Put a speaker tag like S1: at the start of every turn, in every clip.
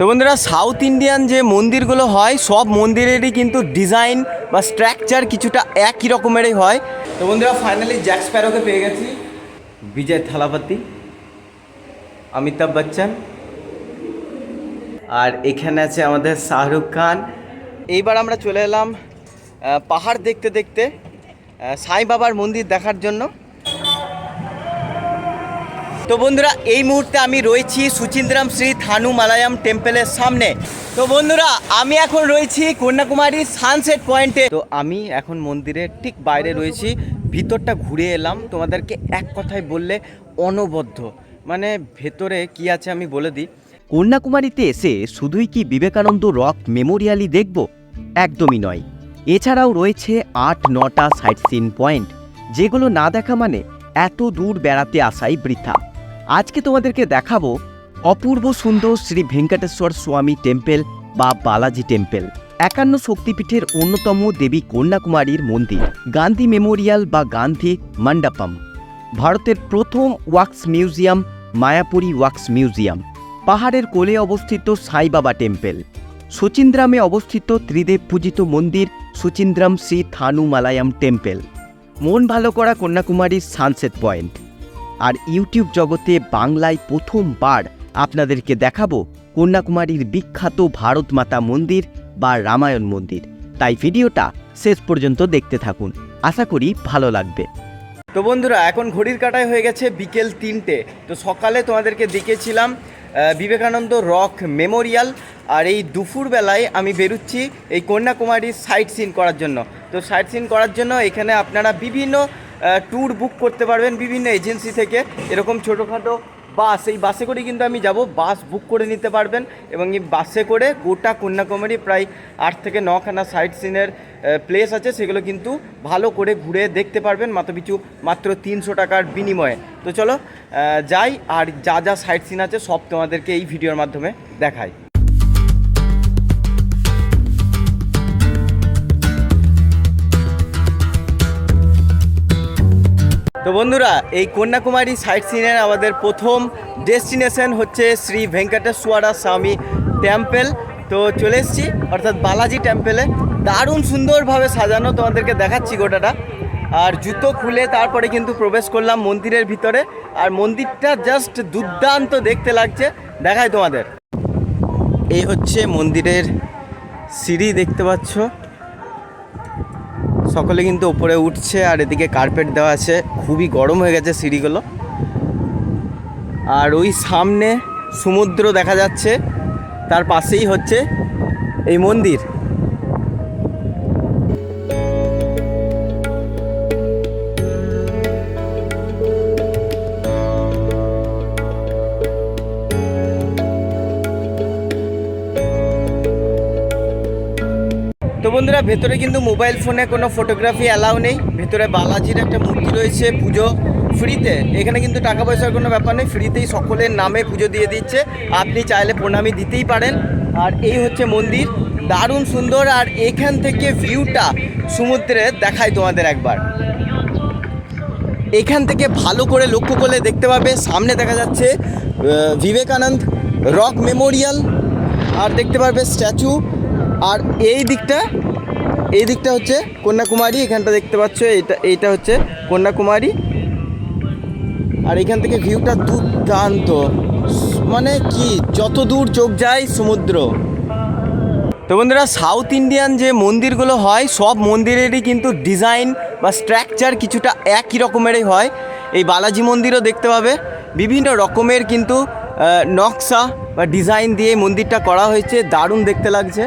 S1: তো বন্ধুরা, south Indian যে মন্দিরগুলো হয় সব মন্দিরেরই কিন্তু ডিজাইন বা স্ট্রাকচার কিছুটা একই রকমেরই হয়। তো বন্ধুরা, ফাইনালি জ্যাক স্প্যারোকে পেয়ে গেছি। বিজয় থালাপতি, অমিতাভ বচ্চন, আর এখানে আছে আমাদের শাহরুখ খান। এইবার আমরা চলে এলাম পাহাড় দেখতে দেখতে সাই বাবার মন্দির দেখার জন্য। তো বন্ধুরা, এই মুহূর্তে আমি রয়েছি সুচিন্দ্রাম শ্রী থানুমালায়াম টেম্পলের সামনে। তো বন্ধুরা, আমি এখন রয়েছি কন্যাকুমারী সানসেট পয়েন্টে। তো আমি এখন মন্দিরের ঠিক বাইরে রয়েছি, ভিতরটা ঘুরে এলাম। তোমাদেরকে এক কথায় বললে অনবদ্য, মানে ভেতরে কি আছে আমি বলে দিই।
S2: কন্যাকুমারীতে এসে শুধুই কি বিবেকানন্দ রক মেমোরিয়ালই দেখব? একদমই নয়। এছাড়াও রয়েছে ৮-৯টা সাইট সিন পয়েন্ট, যেগুলো না দেখা মানে এত দূর বেড়াতে আসাই বৃথা। আজকে তোমাদেরকে দেখাবো অপূর্ব সুন্দর শ্রী ভেঙ্কটেশ্বর স্বামী টেম্পল বা বালাজি টেম্পল, ৫১ শক্তিপীঠের অন্যতম দেবী কন্যাকুমারীর মন্দির, গান্ধী মেমোরিয়াল বা গান্ধী মণ্ডপম, ভারতের প্রথম wax museum Mayapuri wax museum, পাহাড়ের কোলে অবস্থিত সাই বাবা টেম্পল, সুচিন্দ্রামে অবস্থিত ত্রিদেব পূজিত মন্দির সুচিন্দ্রাম শ্রী থানুমালায়াম টেম্পল, মন ভালো করা কন্যাকুমারীর সানসেট পয়েন্ট। আর ইউটিউব জগতে বাংলায় প্রথমবার আপনাদেরকে দেখাবো কন্যাকুমারীর বিখ্যাত ভারত মাতা মন্দির বা রামায়ণ মন্দির। তাই ভিডিওটা শেষ পর্যন্ত দেখতে থাকুন, আশা করি ভালো লাগবে।
S1: তো বন্ধুরা, এখন ঘড়ির কাঁটায় হয়ে গেছে বিকেল ৩টে। তো সকালে তোমাদেরকে দেখিয়েছিলাম বিবেকানন্দ রক মেমোরিয়াল, আর এই দুপুরবেলায় আমি বেরোচ্ছি এই কন্যাকুমারীর সাইট সিন করার জন্য। তো সাইট সিন করার জন্য এখানে আপনারা বিভিন্ন ট্যুর বুক করতে পারবেন বিভিন্ন এজেন্সি থেকে। এরকম ছোটোখাটো বাস, এই বাসে করে কিন্তু আমি যাব, বাস বুক করে নিতে পারবেন এবং এই বাসে করে গোটা কন্যাকুমারী প্রায় ৮ থেকে ৯খানা সাইট সিনের প্লেস আছে, সেগুলো কিন্তু ভালো করে ঘুরে দেখতে পারবেন মাথাপিছু মাত্র ৩০০ টাকার বিনিময়ে। তো চলো যাই, আর যা যা সাইট সিন আছে সব তোমাদেরকে এই ভিডিওর মাধ্যমে দেখাই। তো বন্ধুরা, এই কন্যাকুমারী সাইট সিনের আমাদের প্রথম ডেস্টিনেশন হচ্ছে শ্রী ভেঙ্কটেশ্বর স্বামী টেম্পল। তো চলে এসেছি, অর্থাৎ বালাজি টেম্পলে। দারুণ সুন্দরভাবে সাজানো, তোমাদেরকে দেখাচ্ছি গোটাটা। আর জুতো খুলে তারপরে কিন্তু প্রবেশ করলাম মন্দিরের ভিতরে, আর মন্দিরটা জাস্ট দুর্দান্ত দেখতে লাগছে, দেখাই তোমাদের। এই হচ্ছে মন্দিরের সিঁড়ি, দেখতে পাচ্ছ। সকলে কিন্তু ওপরে উঠছে, আর এদিকে কার্পেট দেওয়া আছে, খুবই গরম হয়ে গেছে সিঁড়িগুলো। আর ওই সামনে সমুদ্র দেখা যাচ্ছে, তার পাশেই হচ্ছে এই মন্দির। তো বন্ধুরা, ভেতরে কিন্তু মোবাইল ফোনে কোনো ফটোগ্রাফি অ্যালাউ নেই। ভেতরে বালাজির একটা মূর্তি রয়েছে, পুজো ফ্রিতে। এখানে কিন্তু টাকা পয়সার কোনো ব্যাপার নেই, ফ্রিতেই সকলের নামে পুজো দিয়ে দিচ্ছে, আপনি চাইলে প্রণামী দিতেই পারেন। আর এই হচ্ছে মন্দির, দারুণ সুন্দর। আর এখান থেকে ভিউটা সমুদ্রের দেখাই তোমাদের একবার। এখান থেকে ভালো করে লক্ষ্য করলে দেখতে পাবে সামনে দেখা যাচ্ছে বিবেকানন্দ রক মেমোরিয়াল, আর দেখতে পারবে স্ট্যাচু। আর এই দিকটা হচ্ছে কন্যাকুমারী, এখানটা দেখতে পাচ্ছ, এইটা হচ্ছে কন্যাকুমারী। আর এখান থেকে ভিউটা দুর্দান্ত, মানে কি যত দূর চোখ যায় সমুদ্র। তো বন্ধুরা, সাউথ ইন্ডিয়ান যে মন্দিরগুলো হয় সব মন্দিরেরই কিন্তু ডিজাইন বা স্ট্রাকচার কিছুটা একই রকমেরই হয়। এই বালাজি মন্দিরও দেখতে পাবে বিভিন্ন রকমের কিন্তু নকশা বা ডিজাইন দিয়ে মন্দিরটা করা হয়েছে, দারুণ দেখতে লাগছে।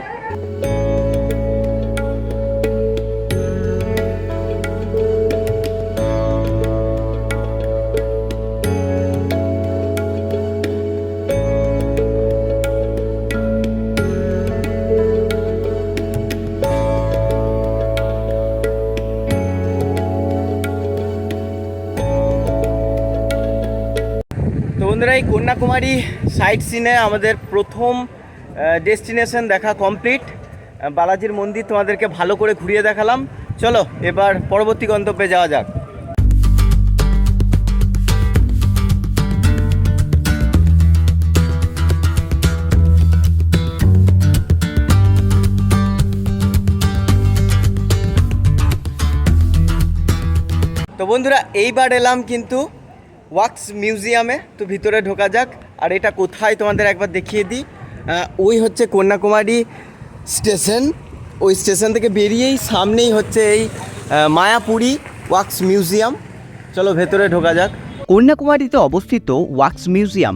S1: তো বন্ধুরা, এই কন্যাকুমারী সাইট সিনে আমাদের প্রথম ডেস্টিনেশন দেখা কমপ্লিট। বালাজির মন্দির তোমাদেরকে ভালো করে ঘুরিয়ে দেখালাম। চলো এবার পরবর্তী গন্তব্যে যাওয়া যাক। তো বন্ধুরা এইবার এলাম কিন্তু ওয়াক্স মিউজিয়ামে, তো ভিতরে ঢোকা যাক। আর এটা কোথায় তোমাদের একবার দেখিয়ে দিই, ওই হচ্ছে কন্যাকুমারী স্টেশন, ওই স্টেশন থেকে বেরিয়েই সামনেই হচ্ছে এই মায়াপুরী ওয়াক্স মিউজিয়াম। চলো ভেতরে ঢোকা যাক।
S2: কন্যাকুমারীতে অবস্থিত ওয়াক্স মিউজিয়াম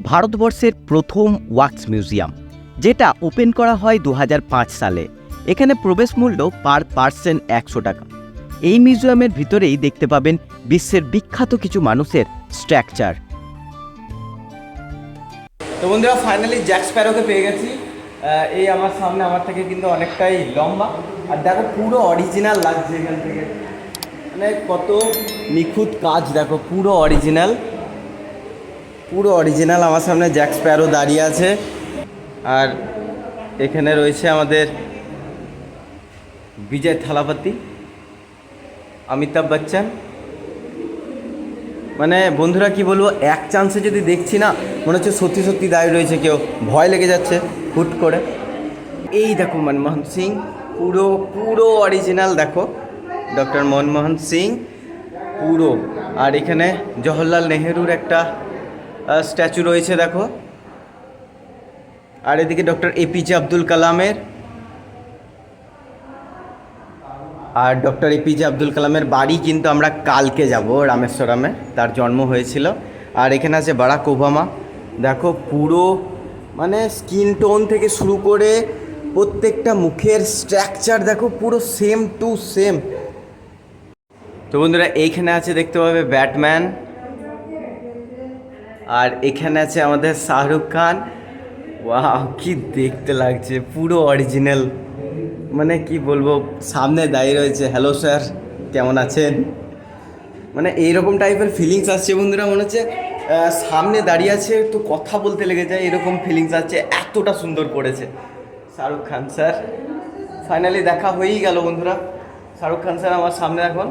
S2: ভারতবর্ষের প্রথম ওয়াক্স মিউজিয়াম, যেটা ওপেন করা হয় 2005 সালে। এখানে প্রবেশ মূল্য পার পার্সন 100 টাকা। এই মিউজিয়ামের ভিতরেই দেখতে পাবেন বিশ্বের বিখ্যাত কিছু মানুষের স্ট্রাকচার।
S1: তো বন্ধুরা ফাইনালি জ্যাক স্প্যারোকে পেয়ে গেছি। এই আমার সামনে, আমার থেকে কিন্তু অনেকটাই লম্বা, আর দেখো পুরো অরিজিনাল লাগছে এখান থেকে, মানে কত নিখুঁত কাজ, দেখো পুরো অরিজিনাল, পুরো অরিজিনাল। আমার সামনে জ্যাক স্প্যারো দাঁড়িয়ে আছে, আর এখানে রয়েছে আমাদের বিজয় থালাপতি, অমিতাভ বচ্চন। মানে বন্ধুরা কি বলবো, এক চান্সে যদি দেখছি না, মনে হচ্ছে সত্যি সত্যি দাঁড়িয়ে রয়েছে কেউ, ভয় লেগে যাচ্ছে হুট করে। এই দেখো মনমোহন সিং, পুরো পুরো অরিজিনাল, দেখো ডক্টর মনমোহন সিং পুরো। আর এখানে জওহরলাল নেহেরুর একটা স্ট্যাচু রয়েছে দেখো, আর এদিকে ডক্টর এপিজে আব্দুল কালামের, আর ডক্টর এপিজে আব্দুল কালামের বাড়ি কিন্তু আমরা কালকে যাব রামেশ্বরমে, তার জন্ম হয়েছিল। আর এখানে আছে বারাক ওবামা, দেখো পুরো মানে স্কিন টোন থেকে শুরু করে প্রত্যেকটা মুখের স্ট্রাকচার দেখো পুরো সেম টু সেম। তো বন্ধুরা এইখানে আছে দেখতে পাবে ব্যাটম্যান, আর এখানে আছে আমাদের শাহরুখ খান। ওয়াও কি দেখতে লাগছে, পুরো অরিজিনাল, মানে কি বলবো, সামনে দাঁড়িয়ে রয়েছে, হ্যালো স্যার কেমন আছেন, মানে এইরকম টাইপের ফিলিংস আসছে বন্ধুরা, মনে হচ্ছে সামনে দাঁড়িয়ে আছে তো কথা বলতে লেগে যায়, এরকম ফিলিংস আসছে, এতটা সুন্দর করেছে শাহরুখ খান স্যার। ফাইনালি দেখা হয়েই গেল বন্ধুরা, শাহরুখ খান স্যার আমার সামনে এখন।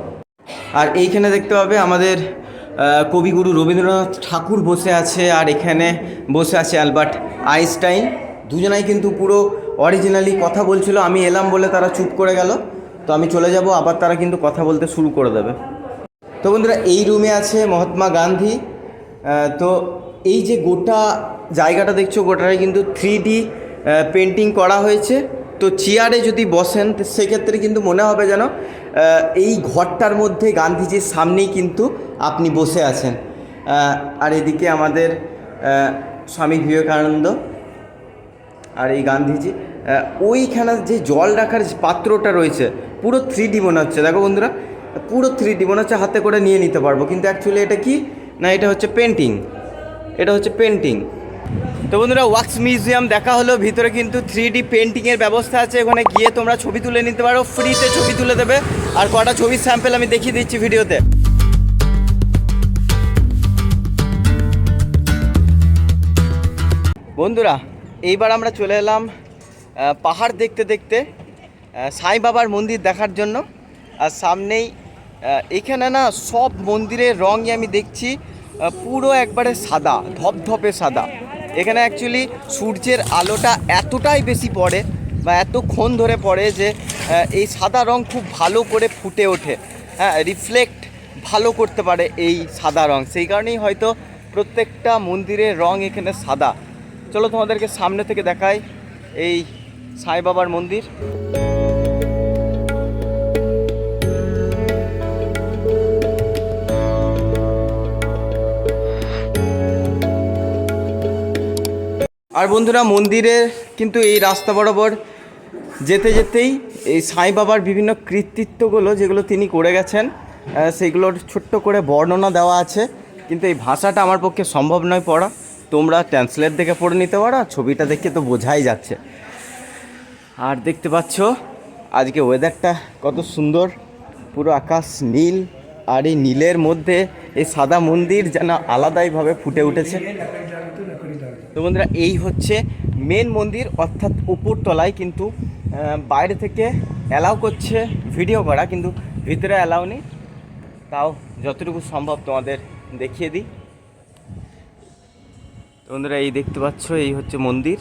S1: আর এইখানে দেখতে পাবে আমাদের কবিগুরু রবীন্দ্রনাথ ঠাকুর বসে আছে, আর এখানে বসে আছে অ্যালবার্ট আইনস্টাইন। দুজনাই কিন্তু পুরো অরিজিনালি কথা বলছিল, আমি এলাম বলে তারা চুপ করে গেল, তো আমি চলে যাব, আবার তারা কিন্তু কথা বলতে শুরু করে দেবে। তো বন্ধুরা এই রুমে আছে মহাত্মা গান্ধী। তো এই যে গোটা জায়গাটা দেখছো, গোটাটাই কিন্তু 3D পেন্টিং করা হয়েছে। তো চেয়ারে যদি বসেন সেক্ষেত্রে কিন্তু মনে হবে যেন এই ঘরটার মধ্যে গান্ধীজির সামনেই কিন্তু আপনি বসে আছেন। আর এদিকে আমাদের স্বামী বিবেকানন্দ, আর এই গান্ধীজি। ওইখানে যে জল রাখার পাত্রটা রয়েছে পুরো 3D মনে হচ্ছে, দেখো বন্ধুরা পুরো 3D মনে হচ্ছে হাতে করে নিয়ে নিতে পারবো, কিন্তু অ্যাকচুয়ালি এটা কি না, এটা হচ্ছে পেন্টিং, এটা হচ্ছে পেন্টিং। তো বন্ধুরা ওয়াক্স মিউজিয়াম দেখা হলো, ভিতরে কিন্তু 3D পেন্টিংয়ের ব্যবস্থা আছে, ওখানে গিয়ে তোমরা ছবি তুলে নিতে পারো, ফ্রিতে ছবি তুলে দেবে। আর কটা ছবির স্যাম্পল আমি দেখিয়ে দিচ্ছি ভিডিওতে। বন্ধুরা এইবার আমরা চলে এলাম পাহাড় দেখতে দেখতে সাই বাবার মন্দির দেখার জন্য। আর সামনেই এখানে না সব মন্দিরের রঙই আমি দেখছি পুরো একবারে সাদা, ধপধপে সাদা। এখানে অ্যাকচুয়ালি সূর্যের আলোটা এতটাই বেশি পড়ে বা এতক্ষণ ধরে পড়ে যে এই সাদা রং খুব ভালো করে ফুটে ওঠে, হ্যাঁ, রিফ্লেক্ট ভালো করতে পারে এই সাদা রং, সেই কারণেই হয়তো প্রত্যেকটা মন্দিরের রং এখানে সাদা। চলো তোমাদেরকে সামনে থেকে দেখাই এই সাই বাবার মন্দির। আর বন্ধুরা মন্দিরে কিন্তু এই রাস্তা বরাবর যেতে যেতেই এই সাই বাবার বিভিন্ন কৃতিত্বগুলো যেগুলো তিনি করে গেছেন সেগুলোর ছোট্ট করে বর্ণনা দেওয়া আছে, কিন্তু এই ভাষাটা আমার পক্ষে সম্ভব নয় পড়া, তোমরা ট্রান্সলেট দেখে পড়ে নিতে পারো, ছবিটা দেখে তো বোঝাই যাচ্ছে। আর দেখতে পাচ্ছ আজকে ওয়েদারটা কত সুন্দর, পুরো আকাশ নীল, আর এই নীলের মধ্যে এই সাদা মন্দির যেন আলাদাইভাবে ফুটে উঠেছে। তো বন্ধুরা এই হচ্ছে মেন মন্দির, অর্থাৎ উপর তলায়, কিন্তু বাইরে থেকে অ্যালাউ করছে ভিডিও করা, কিন্তু ভিতরে অ্যালাউ নেই, তাও যতটুকু সম্ভব তোমাদের দেখিয়ে দিই। তো বন্ধুরা এই দেখতে পাচ্ছ এই হচ্ছে মন্দির।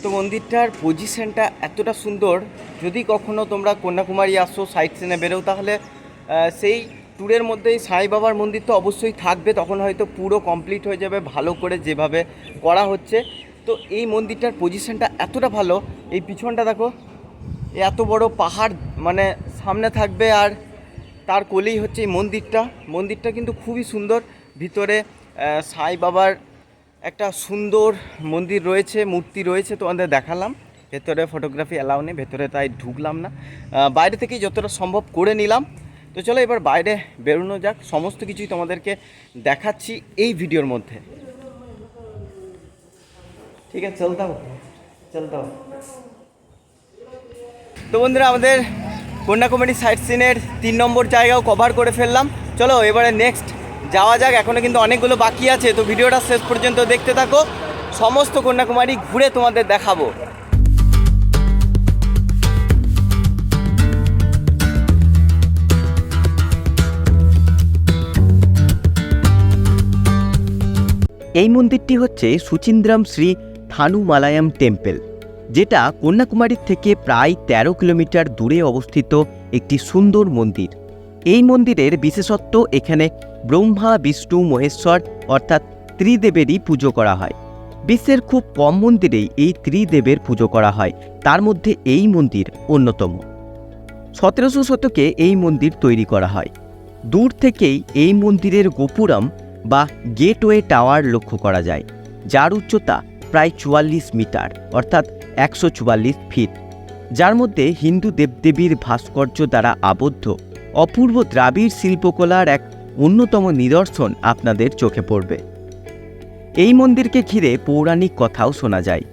S1: তো মন্দিরটার পজিশনটা এতটা সুন্দর, যদি কখনো তোমরা কন্যাকুমারী আসো সাইট সিনে বেরো তাহলে সেই ট্যুরের মধ্যেই সাই বাবার মন্দির তো অবশ্যই থাকবে, তখন হয়তো পুরো কমপ্লিট হয়ে যাবে ভালো করে যেভাবে করা হচ্ছে। তো এই মন্দিরটার পজিশনটা এতটা ভালো, এই পিছনটা দেখো, এত বড় পাহাড় মানে সামনে থাকবে আর তার কোলেই হচ্ছে এই মন্দিরটা কিন্তু খুবই সুন্দর। ভিতরে সাই বাবার একটা সুন্দর মন্দির রয়েছে, মূর্তি রয়েছে, তোমাদের দেখালাম। ভেতরে ফটোগ্রাফি অ্যালাউ নেই, ভেতরে তাই ঢুকলাম না, বাইরে থেকেই যতটা সম্ভব করে নিলাম। তো চলো এবার বাইরে বেরোনো যাক, সমস্ত কিছুই তোমাদেরকে দেখাচ্ছি এই ভিডিওর মধ্যে। ঠিক আছে, চলতে হবে। তো বন্ধুরা, আমাদের কন্যাকুমারী সাইট সিনের 3 নম্বর জায়গাও কভার করে ফেললাম। চলো এবারে নেক্সট যাওয়া যাক, এখনও কিন্তু অনেকগুলো বাকি আছে। তো ভিডিওটা শেষ পর্যন্ত দেখতে থাকো, সমস্ত কন্যাকুমারী ঘুরে তোমাদের দেখাবো।
S2: এই মন্দিরটি হচ্ছে সুচিন্দ্রাম শ্রী থানুমালায়াম টেম্পল, যেটা কন্যাকুমারীর থেকে প্রায় 13 কিলোমিটার দূরে অবস্থিত একটি সুন্দর মন্দির। এই মন্দিরের বিশেষত্ব, এখানে ব্রহ্মা বিষ্ণু মহেশ্বর অর্থাৎ ত্রিদেবেরই পুজো করা হয়। বিশ্বের খুব কম মন্দিরেই এই ত্রিদেবের পুজো করা হয়, তার মধ্যে এই মন্দির অন্যতম। 1700 শতকে এই মন্দির তৈরি করা হয়। দূর থেকেই এই মন্দিরের গোপুরম বা গেটওয়ে টাওয়ার লক্ষ্য করা যায়, যার উচ্চতা প্রায় 44 মিটার অর্থাৎ 144 ফিট, যার মধ্যে হিন্দু দেবদেবীর ভাস্কর্য দ্বারা আবদ্ধ অপূর্ব দ্রাবিড় শিল্পকলার এক অন্যতম নিদর্শন আপনাদের চোখে পড়বে। এই মন্দিরকে ঘিরে পৌরাণিক কথাও শোনা যায়।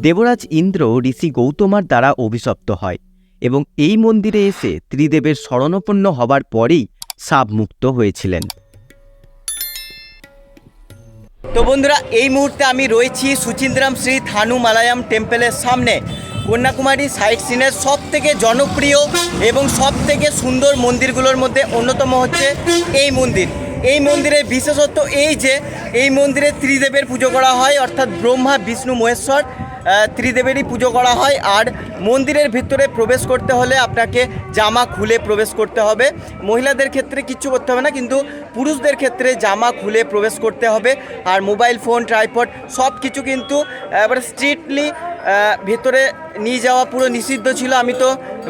S2: দেবরাজ ইন্দ্র ঋষি গৌতমার দ্বারা অভিশপ্ত হয় এবং এই মন্দিরে এসে ত্রিদেবের শরণাপন্ন হবার পরেই শাপমুক্ত হয়েছিলেন।
S1: তো বন্ধুরা, এই মুহূর্তে আমি রয়েছি সুচিন্দ্রাম শ্রী থানুমালায়াম টেম্পলের সামনে। কন্যাকুমারী সাইট সিনের সব থেকে জনপ্রিয় এবং সব থেকে সুন্দর মন্দিরগুলোর মধ্যে অন্যতম হচ্ছে এই মন্দির। এই মন্দিরের বিশেষত্ব এই যে এই মন্দিরে ত্রিদেবের পুজো করা হয়, অর্থাৎ ব্রহ্মা বিষ্ণু মহেশ্বর ত্রিদেবেরই পুজো করা হয়। আর মন্দিরের ভিতরে প্রবেশ করতে হলে আপনাকে জামা খুলে প্রবেশ করতে হবে। মহিলাদের ক্ষেত্রে কিচ্ছু করতে হবে না, কিন্তু পুরুষদের ক্ষেত্রে জামা খুলে প্রবেশ করতে হবে। আর মোবাইল ফোন, ট্রাইপড সব কিছু কিন্তু এবার স্ট্রিক্টলি ভেতরে নিয়ে যাওয়া পুরো নিষিদ্ধ ছিল। আমি তো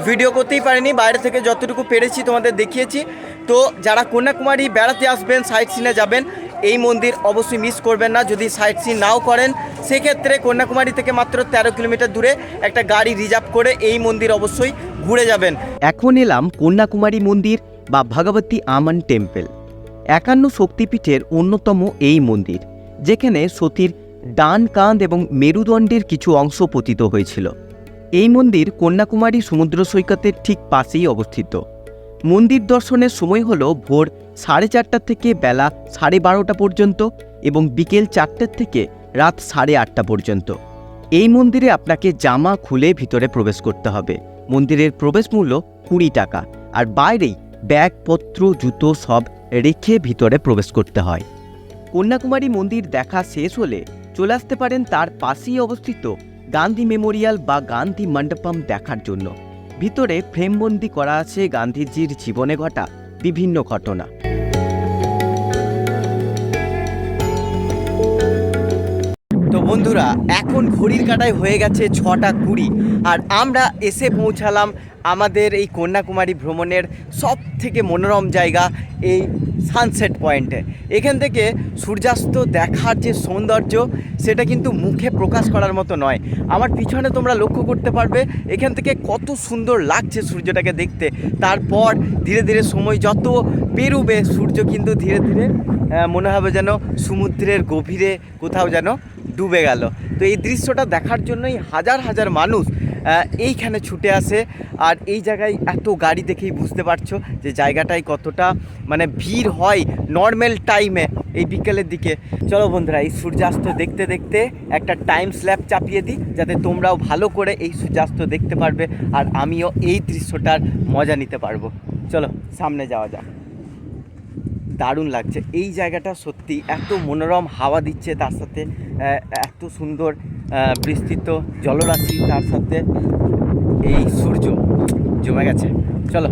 S1: ভিডিও করতেই পারিনি, বাইরে থেকে যতটুকু পেরেছি তোমাদের দেখিয়েছি। তো যারা কন্যাকুমারী বেড়াতে আসবেন, সাইট সিনে যাবেন, এই মন্দির অবশ্যই মিস করবেন না। যদি সাইট সিন নাও করেন, সেক্ষেত্রে কন্যাকুমারী থেকে মাত্র 13 কিলোমিটার দূরে একটা গাড়ি রিজার্ভ করে এই মন্দির অবশ্যই ঘুরে যাবেন।
S2: এখন এলাম কন্যাকুমারী মন্দির বা ভগবতী আমান টেম্পল। 51 শক্তিপীঠের অন্যতম এই মন্দির, যেখানে সতীর ডান কাঁধ এবং মেরুদণ্ডের কিছু অংশ পতিত হয়েছিল। এই মন্দির কন্যাকুমারী সমুদ্র সৈকতের ঠিক পাশেই অবস্থিত। মন্দির দর্শনের সময় হল ভোর 4:30 থেকে বেলা 12:30 পর্যন্ত এবং বিকেল 4টে থেকে রাত 8:30 পর্যন্ত। এই মন্দিরে আপনাকে জামা খুলে ভিতরে প্রবেশ করতে হবে। মন্দিরের প্রবেশ মূল্য 20 টাকা, আর বাইরেই ব্যাগপত্র জুতো সব রেখে ভিতরে প্রবেশ করতে হয়। কন্যাকুমারী মন্দির দেখা শেষ হলে চলে আসতে পারেন তার পাশেই অবস্থিত গান্ধী মেমোরিয়াল বা গান্ধী মণ্ডপম দেখার জন্য। ভিতরে ফ্রেমবন্দি করা আছে গান্ধীজির জীবনে ঘটা বিভিন্ন ঘটনা।
S1: তো বন্ধুরা, এখন ঘড়ির কাঁটায় হয়ে গেছে 6:20, আর আমরা এসে পৌঁছালাম আমাদের এই কন্যাকুমারী ভ্রমণের সব থেকে মনোরম জায়গা, এই সানসেট পয়েন্টে। এখান থেকে সূর্যাস্ত দেখার যে সৌন্দর্য, সেটা কিন্তু মুখে প্রকাশ করার মতো নয়। আমার পিছনে তোমরা লক্ষ্য করতে পারবে এখান থেকে কত সুন্দর লাগছে সূর্যটাকে দেখতে। তারপর ধীরে ধীরে সময় যত পেরোবে, সূর্য কিন্তু ধীরে ধীরে মনে হবে যেন সমুদ্রের গভীরে কোথাও যেন ডুবে গেল। তো এই দৃশ্যটা দেখার জন্যই হাজার হাজার মানুষ এইখানে ছুটে আসে। আর এই জায়গায় এত গাড়ি দেখেই বুঝতে পারছো যে জায়গাটায় কতটা মানে ভিড় হয় নর্মাল টাইমে এই বিকেলের দিকে। চলো বন্ধুরা, এই সূর্যাস্ত দেখতে দেখতে একটা টাইম স্ল্যাপ চাপিয়ে দিই, যাতে তোমরাও ভালো করে এই সূর্যাস্ত দেখতে পারবে আর আমিও এই দৃশ্যটার মজা নিতে পারবো। চলো সামনে যাওয়া যাক। দারুণ লাগছে এই জায়গাটা, সত্যি এত মনোরম হাওয়া দিচ্ছে, তার সাথে এত সুন্দর বিস্তৃত জলরাশি, তার সাথে এই সূর্য জমে গেছে। চলো।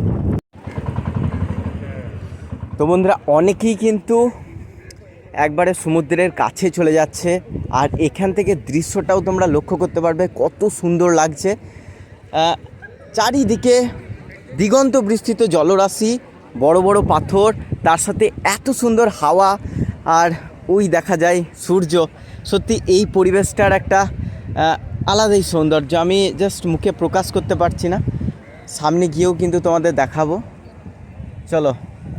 S1: তো বন্ধুরা, অনেকেই কিন্তু একবারে সমুদ্রের কাছে চলে যাচ্ছে, আর এখান থেকে দৃশ্যটাও তোমরা লক্ষ্য করতে পারবে কত সুন্দর লাগছে। চারিদিকে দিগন্ত বিস্তৃত জলরাশি, বড় বড় পাথর, তার সাথে এত সুন্দর হাওয়া, আর ওই দেখা যায় সূর্য। সত্যি এই পরিবেশটার একটা আলাদাই সৌন্দর্য, আমি জাস্ট মুখে প্রকাশ করতে পারছি না। সামনে গিয়েও কিন্তু তোমাদের দেখাবো। চলো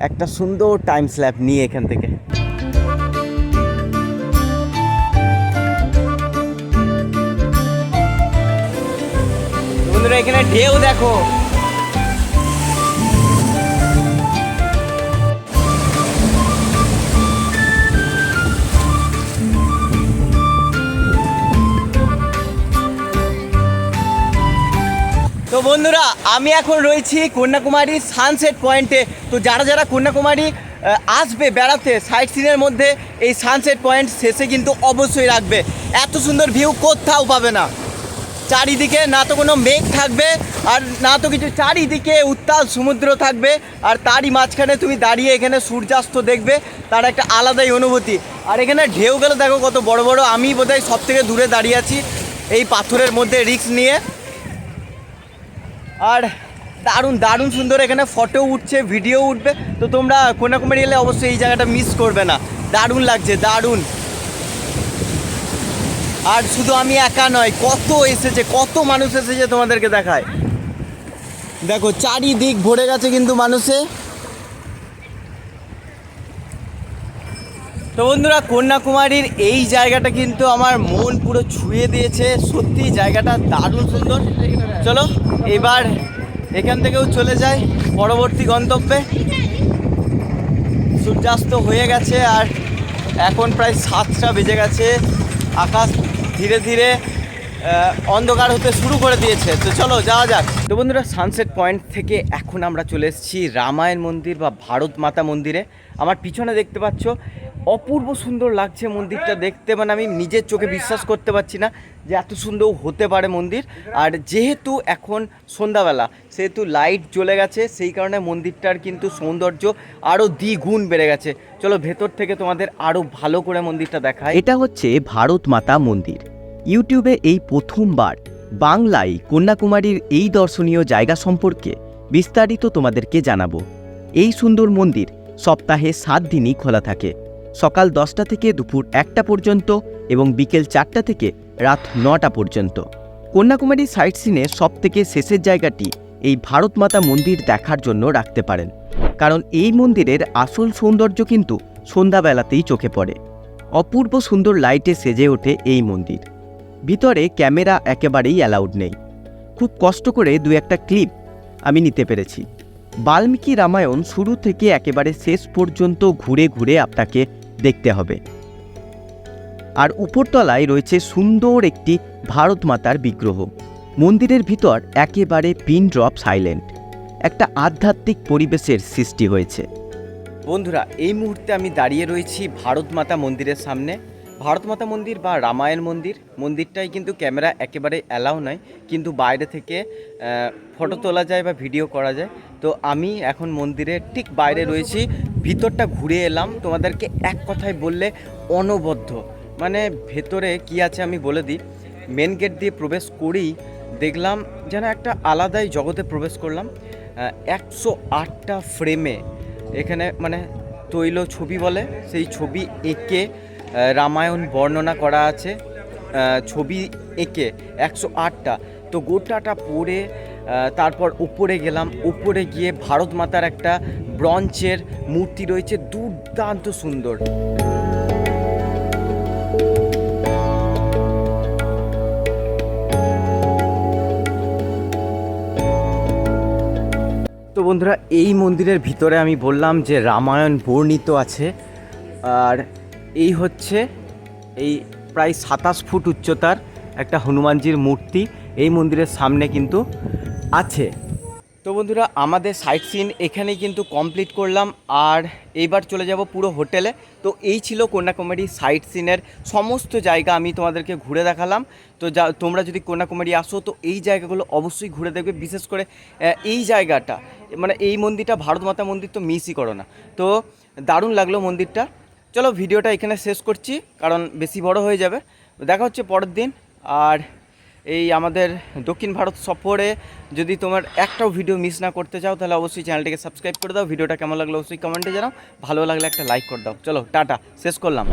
S1: একটা সুন্দর টাইম স্ল্যাপ নিয়ে এখান থেকে। বন্ধুরা, এখানে ঢেউ দেখো। তো বন্ধুরা, আমি এখন রয়েছি কন্যাকুমারী সানসেট পয়েন্টে। তো যারা যারা কন্যাকুমারী আসবে বেড়াতে, সাইট সিনের মধ্যে এই সানসেট পয়েন্ট শেষে কিন্তু অবশ্যই রাখবে। এত সুন্দর ভিউ কোথাও পাবে না। চারিদিকে না তো কোনো মেঘ থাকবে, আর না তো কিছু, চারিদিকে উত্তাল সমুদ্র থাকবে, আর তারই মাঝখানে তুমি দাঁড়িয়ে এখানে সূর্যাস্ত দেখবে, তার একটা আলাদাই অনুভূতি। আর এখানে ঢেউগুলো দেখো কত বড় বড়। আমি বোধহয় সব থেকে দূরে দাঁড়িয়ে আছি এই পাথরের মধ্যে রিস্ক নিয়ে। আর দারুণ দারুণ সুন্দর, এখানে ফটো উঠছে, ভিডিও উঠবে। তো তোমরা কন্যাকুমারী এলে অবশ্যই এই জায়গাটা মিস করবে না। দারুণ লাগছে, দারুণ। আর শুধু আমি একা নয়, কত এসেছে, কত মানুষ এসেছে তোমাদেরকে দেখায়। দেখো চারিদিক ভরে গেছে কিন্তু মানুষে। তো বন্ধুরা, কন্যাকুমারীর এই জায়গাটা কিন্তু আমার মন পুরো ছুঁয়ে দিয়েছে। সত্যি জায়গাটা দারুণ সুন্দর। চলো এবার এখান থেকেও চলে যাই পরবর্তী গন্তব্যে। সূর্যাস্ত হয়ে গেছে, আর এখন প্রায় 7টা বেজে গেছে। আকাশ ধীরে ধীরে অন্ধকার হতে শুরু করে দিয়েছে। তো চলো যাওয়া যাক। তো বন্ধুরা, সানসেট পয়েন্ট থেকে এখন আমরা চলে এসেছি রামায়ণ মন্দির বা ভারত মাতা মন্দিরে। আমার পিছনে দেখতে পাচ্ছ, অপূর্ব সুন্দর লাগছে মন্দিরটা দেখতে। মানে আমি নিজের চোখে বিশ্বাস করতে পারছি না যে এত সুন্দর হতে পারে মন্দির। আর যেহেতু এখন সন্ধ্যাবেলা, সেহেতু লাইট জ্বলে গেছে, সেই কারণে মন্দিরটার কিন্তু সৌন্দর্য আরও দ্বিগুণ বেড়ে গেছে। চলো ভেতর থেকে তোমাদের আরও ভালো করে মন্দিরটা দেখায়।
S2: এটা হচ্ছে ভারত মাতা মন্দির। ইউটিউবে এই প্রথমবার বাংলায় কন্যাকুমারীর এই দর্শনীয় জায়গা সম্পর্কে বিস্তারিত তোমাদেরকে জানাবো। এই সুন্দর মন্দির সপ্তাহে 7 দিনই খোলা থাকে, সকাল 10টা থেকে দুপুর 1টা পর্যন্ত এবং বিকেল 4টা থেকে রাত 9টা পর্যন্ত। কন্যাকুমারী সাইট সিনের সবথেকে শেষের জায়গাটি এই ভারত মাতা মন্দির দেখার জন্য রাখতে পারেন, কারণ এই মন্দিরের আসল সৌন্দর্য কিন্তু সন্ধ্যাবেলাতেই চোখে পড়ে। অপূর্ব সুন্দর লাইটে সেজে ওঠে এই মন্দির। ভিতরে ক্যামেরা একেবারেই অ্যালাউড নেই। খুব কষ্ট করে 2-1টা ক্লিপ আমি নিতে পেরেছি। বাল্মীকি রামায়ণ শুরু থেকে একেবারে শেষ পর্যন্ত ঘুরে ঘুরে আপনাকে দেখতে হবে। আর উপরতলায় রয়েছে সুন্দর একটি ভারত মাতার বিগ্রহ। মন্দিরের ভিতর একেবারে পিন ড্রপ সাইলেন্ট, একটা আধ্যাত্মিক পরিবেশের সৃষ্টি হয়েছে।
S1: বন্ধুরা, এই মুহূর্তে আমি দাঁড়িয়ে রয়েছি ভারত মাতা মন্দিরের সামনে। ভারত মাতা মন্দির বা রামায়ণ মন্দির, মন্দিরটাই কিন্তু ক্যামেরা একেবারে অ্যালাউ নয়, কিন্তু বাইরে থেকে ফটো তোলা যায় বা ভিডিও করা যায়। তো আমি এখন মন্দিরের ঠিক বাইরে রয়েছি, ভিতরটা ঘুরে এলাম। তোমাদেরকে এক কথায় বললে অনবদ্য। মানে ভেতরে কি আছে আমি বলে দিই। মেন গেট দিয়ে প্রবেশ করেই দেখলাম যেন একটা আলাদাই জগতে প্রবেশ করলাম। 108টা ফ্রেমে এখানে মানে তৈল ছবি বলে, সেই ছবি এঁকে রামায়ণ বর্ণনা করা আছে। ছবি এঁকে 108টা। তো গোটাটা পড়ে তারপর উপরে গেলাম। উপরে গিয়ে ভারত মাতার একটা ব্রঞ্জের মূর্তি রয়েছে, দুর্দান্ত সুন্দর। তো বন্ধুরা, এই মন্দিরের ভিতরে আমি বললাম যে রামায়ণ বর্ণিত আছে। আর এই হচ্ছে এই প্রায় 27 ফুট উচ্চতার একটা হনুমানজির মূর্তি এই মন্দিরের সামনে কিন্তু আছে। তো বন্ধুরা আমাদের সাইট সিন এখানেই কিন্তু কমপ্লিট করলাম, আর এইবার চলে যাব পুরো হোটেলে। তো এই ছিল কন্যাকুমারী সাইট সিনের সমস্ত জায়গা আমি তোমাদেরকে ঘুরে দেখালাম। তো তোমরা যদি কন্যাকুমারী আসো তো এই জায়গাগুলো অবশ্যই ঘুরে দেখবে, বিশেষ করে এই জায়গাটা, মানে এই মন্দিরটা, ভারত মাতা মন্দির তো মিসই করো না। তো দারুণ লাগলো মন্দিরটা। চলো ভিডিওটা এখানে শেষ করছি, কারণ বেশি বড় হয়ে যাবে। দেখা হচ্ছে পরের দিন। আর এই আমাদের দক্ষিণ ভারত সফরে যদি তোমার একটাও ভিডিও মিস না করতে চাও তাহলে অবশ্যই চ্যানেলটিকে সাবস্ক্রাইব করে দাও। ভিডিওটা কেমন লাগলো অবশ্যই কমেন্টে জানাও, ভালো লাগলে একটা লাইক করে দাও। চলো টাটা, শেষ করলাম।